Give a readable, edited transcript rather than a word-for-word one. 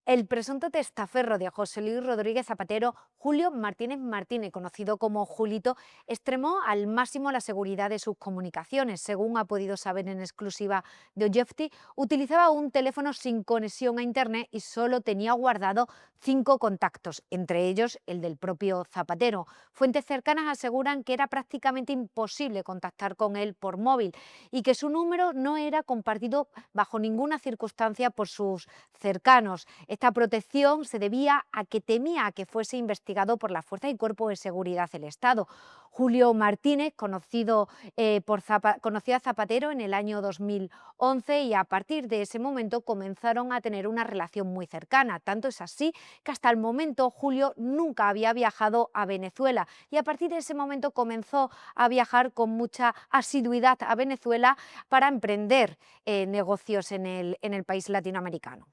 El presunto testaferro de José Luis Rodríguez Zapatero, Julio Martínez Martínez, conocido como Julito, extremó al máximo la seguridad de sus comunicaciones. Según ha podido saber en exclusiva de Objecti, utilizaba un teléfono sin conexión a Internet y solo tenía guardado 5 contactos, entre ellos el del propio Zapatero. Fuentes cercanas aseguran que era prácticamente imposible contactar con él por móvil y que su número no era compartido bajo ninguna circunstancia por sus cercanos. Esta protección se debía a que temía que fuese investigado por las fuerzas y cuerpos de seguridad del Estado. Julio Martínez, conoció a Zapatero en el año 2011 y a partir de ese momento comenzaron a tener una relación muy cercana. Tanto es así que hasta el momento Julio nunca había viajado a Venezuela y a partir de ese momento comenzó a viajar con mucha asiduidad a Venezuela para emprender negocios en el país latinoamericano.